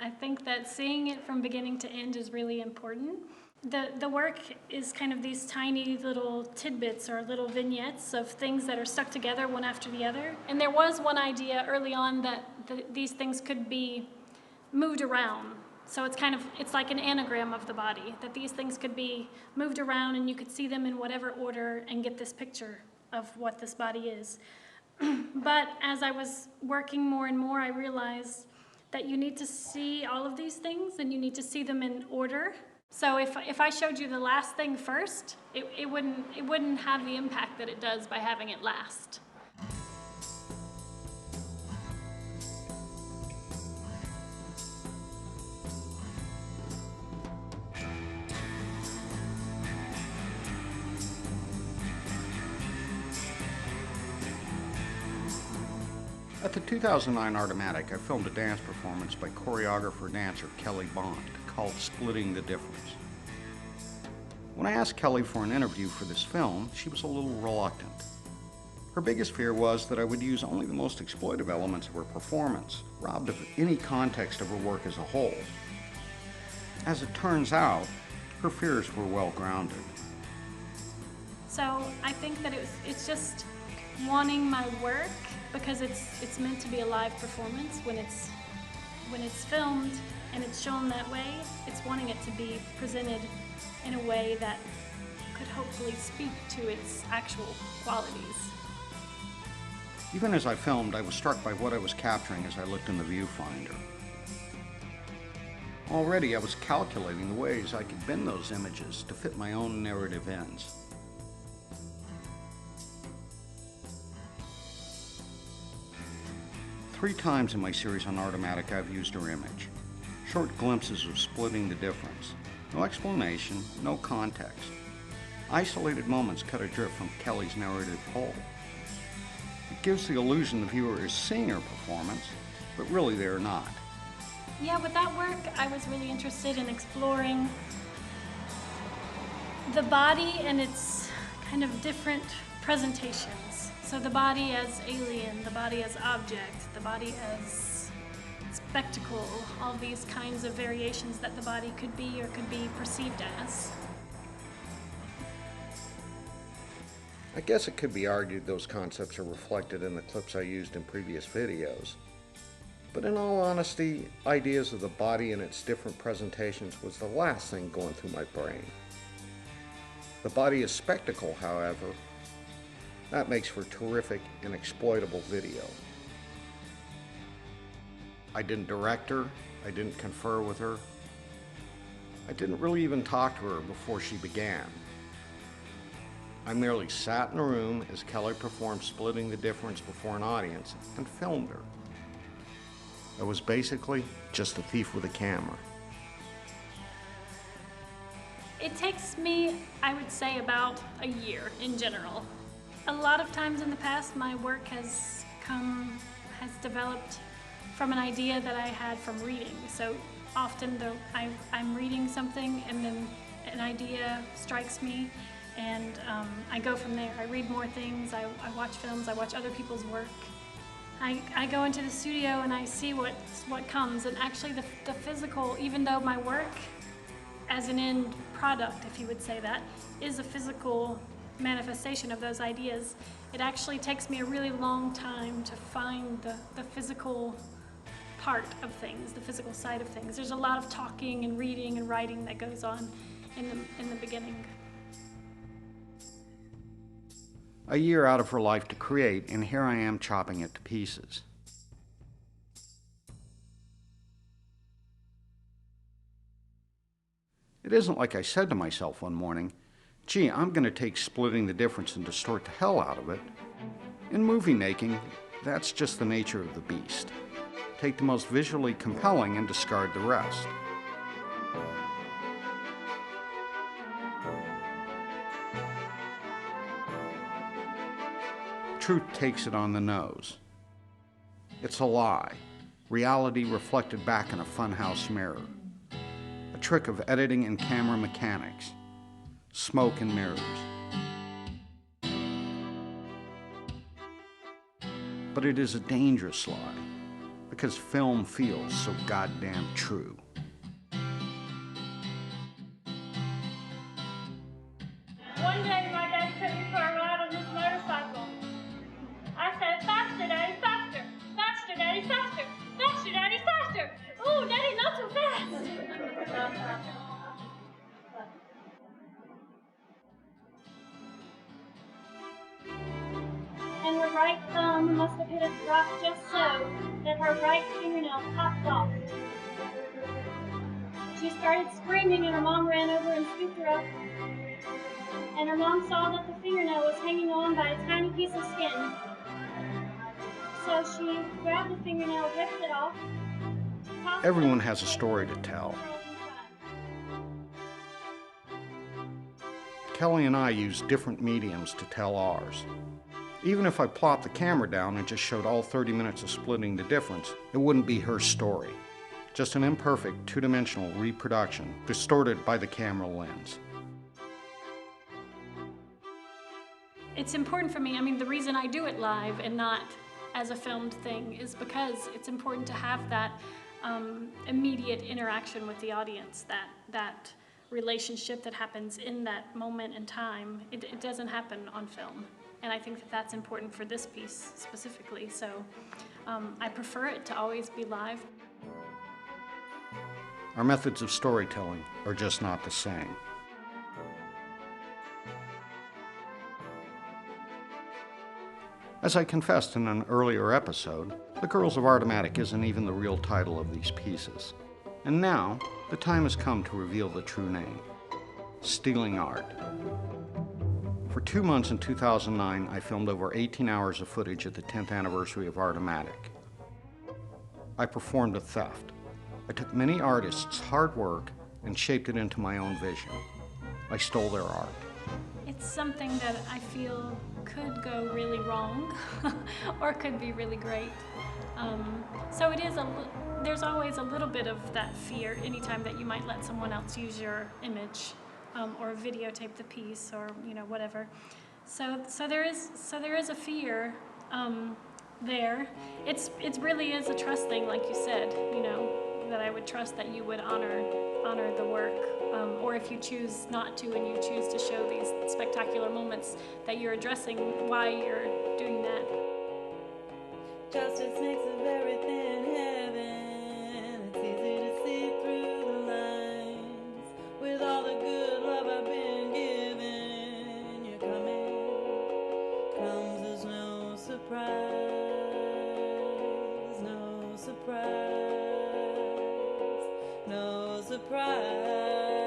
I think that seeing it from beginning to end is really important. The work is kind of these tiny little tidbits or little vignettes of things that are stuck together one after the other. And there was one idea early on that these things could be moved around. So it's like an anagram of the body, that these things could be moved around and you could see them in whatever order and get this picture of what this body is. But as I was working more and more, I realized that you need to see all of these things and you need to see them in order. So if I showed you the last thing first, it wouldn't have the impact that it does by having it last. At the 2009 Artomatic, I filmed a dance performance by choreographer-dancer Kelly Bond called Splitting the Difference. When I asked Kelly for an interview for this film, she was a little reluctant. Her biggest fear was that I would use only the most exploitive elements of her performance, robbed of any context of her work as a whole. As it turns out, her fears were well grounded. So I think that it's just wanting my work, because it's meant to be a live performance. When it's filmed and it's shown that way, it's wanting it to be presented in a way that could hopefully speak to its actual qualities. Even as I filmed, I was struck by what I was capturing as I looked in the viewfinder. Already I was calculating the ways I could bend those images to fit my own narrative ends. Three times in my series on Artomatic, I've used her image. Short glimpses of Splitting the Difference. No explanation, no context. Isolated moments cut adrift from Kelly's narrative whole. It gives the illusion the viewer is seeing her performance, but really they are not. Yeah, with that work, I was really interested in exploring the body and its kind of different presentations. So the body as alien, the body as object, the body as spectacle, all these kinds of variations that the body could be or could be perceived as. I guess it could be argued those concepts are reflected in the clips I used in previous videos. But in all honesty, ideas of the body and its different presentations was the last thing going through my brain. The body as spectacle, however, that makes for terrific and exploitable video. I didn't direct her, I didn't confer with her, I didn't really even talk to her before she began. I merely sat in a room as Kelly performed Splitting the Difference before an audience and filmed her. I was basically just a thief with a camera. It takes me, I would say, about a year in general. A lot of times in the past, my work has developed from an idea that I had from reading. So often I'm reading something and then an idea strikes me and I go from there. I read more things, I watch films, I watch other people's work. I go into the studio and I see what comes, and actually the physical, even though my work as an end product, if you would say that, is a physical manifestation of those ideas, it actually takes me a really long time to find the physical part of things, the physical side of things. There's a lot of talking and reading and writing that goes on in the beginning. A year out of her life to create, and here I am chopping it to pieces. It isn't like I said to myself one morning, gee, I'm going to take Splitting the Difference and distort the hell out of it. In movie making, that's just the nature of the beast. Take the most visually compelling and discard the rest. Truth takes it on the nose. It's a lie, reality reflected back in a funhouse mirror. A trick of editing and camera mechanics. Smoke and mirrors. But it is a dangerous lie, because film feels so goddamn true. One day my dad took me for a ride on his motorcycle. I said, faster, Daddy, faster! Faster, Daddy, faster! Faster, Daddy, faster! Ooh, Daddy, not so fast! And her right thumb must have hit a drop just so that her right fingernail popped off. She started screaming and her mom ran over and scooped her up. And her mom saw that the fingernail was hanging on by a tiny piece of skin. So she grabbed the fingernail, ripped it off. Everyone has a story to tell. Kelly and I use different mediums to tell ours. Even if I plopped the camera down and just showed all 30 minutes of splitting the difference, it wouldn't be her story. Just an imperfect, two-dimensional reproduction, distorted by the camera lens. It's important for me, I mean, the reason I do it live and not as a filmed thing is because it's important to have that immediate interaction with the audience, that relationship that happens in that moment in time. It doesn't happen on film. And I think that that's important for this piece specifically. So I prefer it to always be live. Our methods of storytelling are just not the same. As I confessed in an earlier episode, the Girls of Artomatic isn't even the real title of these pieces. And now, the time has come to reveal the true name: Stealing Art. For 2 months in 2009, I filmed over 18 hours of footage at the 10th anniversary of Artomatic. I performed a theft. I took many artists' hard work and shaped it into my own vision. I stole their art. It's something that I feel could go really wrong or could be really great. So it is there's always a little bit of that fear anytime that you might let someone else use your image or videotape the piece or whatever. So there is a fear there. It really is a trust thing, like you said. That I would trust that you would honor the work, or if you choose not to and you choose to show these spectacular moments, that you're addressing why you're doing that. Justice makes of everything heaven. It's easy to see through the lines. With all the good love I've been given, your coming comes as no surprise, no surprise, no surprise.